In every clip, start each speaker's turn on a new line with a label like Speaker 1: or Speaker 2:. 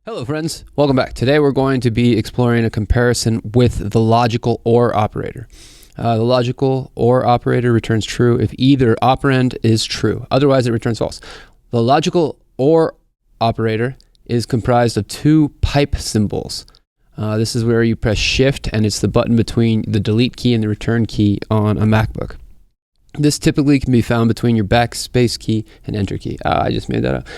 Speaker 1: Hello friends, welcome back. Today we're going to be exploring a comparison with the logical OR operator. The logical OR operator returns true if either operand is true, otherwise it returns false. The logical OR operator is comprised of two pipe symbols. This is where you press shift and it's the button between the delete key and the return key on a MacBook. This typically can be found between your backspace key and enter key. I just made that up.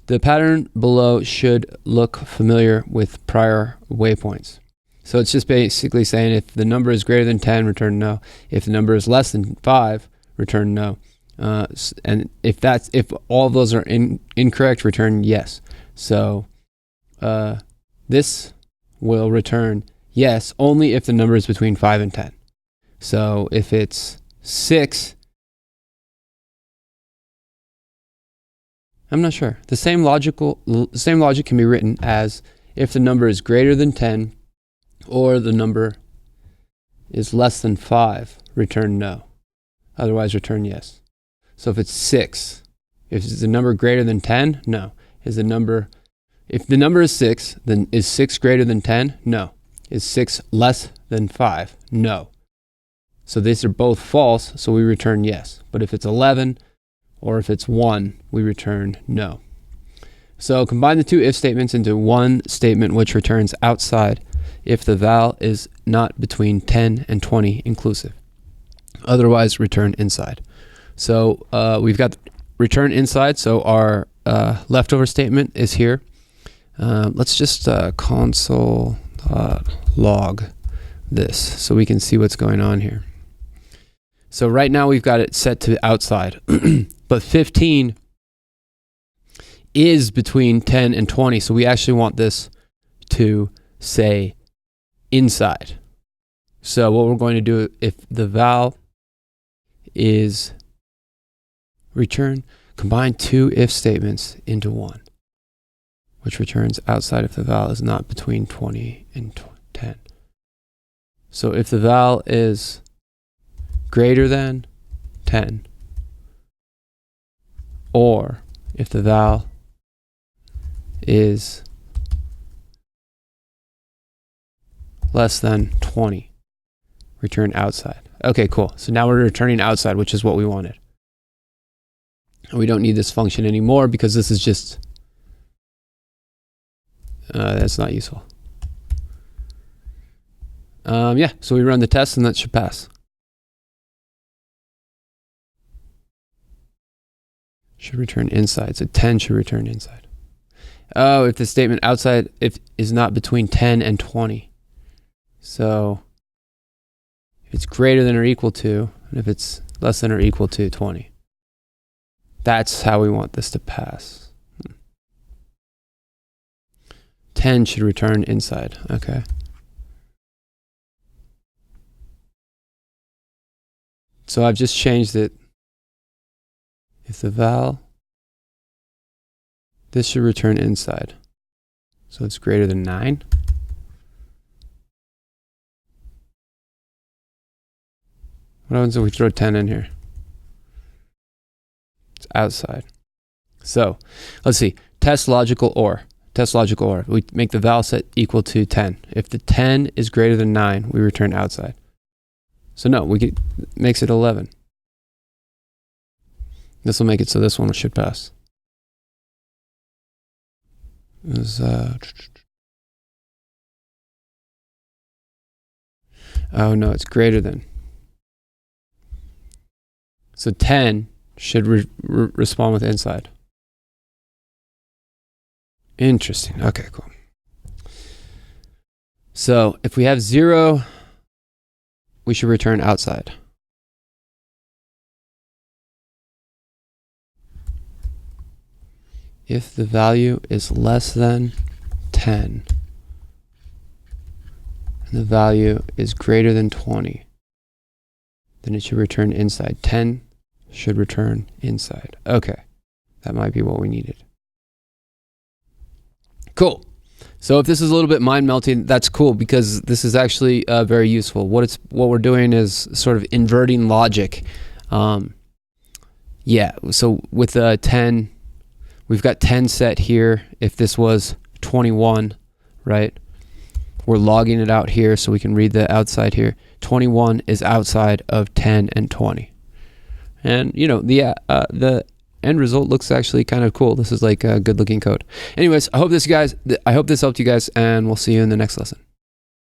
Speaker 1: The pattern below should look familiar with prior waypoints. So it's just basically saying if the number is greater than 10, return no. If the number is less than 5, return no. And if all of those are incorrect, return yes. So this will return yes only if the number is between 5 and 10. So if it's 6, I'm not sure. The same logic can be written as if the number is greater than 10 or the number is less than 5, return no. Otherwise, return yes. So if it's 6, if it's a number greater than 10, no. If the number is 6, then is 6 greater than 10? No. Is 6 less than 5? No. So these are both false, so we return yes. But if it's 11, or if it's 1, we return no. So combine the two if statements into one statement which returns outside if the val is not between 10 and 20 inclusive. Otherwise, return inside. So we've got return inside, so our leftover statement is here. Let's just console log this so we can see what's going on here. So right now we've got it set to outside. But 15 is between 10 and 20, so we actually want this to say inside. So what we're going to do, if the val is return, combine two if statements into one, which returns outside if the val is not between 20 and 10. So if the val is greater than 10, or if the val is less than 20, return outside. Okay, cool. So now we're returning outside, which is what we wanted. And we don't need this function anymore because this is just, that's not useful. Yeah, so we run the test and that should pass. Should return inside. So 10 should return inside. Oh, if the statement outside is not between 10 and 20. So if it's greater than or equal to, and if it's less than or equal to 20. That's how we want this to pass. 10 should return inside. Okay. So I've just changed it. If the val, this should return inside. So it's greater than 9. What happens if we throw 10 in here? It's outside. So let's see. Test logical OR. Test logical OR. We make the val set equal to 10. If the 10 is greater than 9, we return outside. So no, makes it 11. This will make it so this one should pass. Oh no, it's greater than. So 10 should respond with inside. Interesting. Okay, cool. So if we have 0, we should return outside. If the value is less than 10 and the value is greater than 20, then it should return inside. 10 should return inside. Okay, that might be what we needed. Cool. So if this is a little bit mind melting, that's cool because this is actually very useful. What we're doing is sort of inverting logic. Yeah, so with 10, we've got 10 set here. If this was 21, right? We're logging it out here so we can read the outside here. 21 is outside of 10 and 20. And you know, the end result looks actually kind of cool. This is like a good looking code. Anyways, I hope this helped you guys, and we'll see you in the next lesson.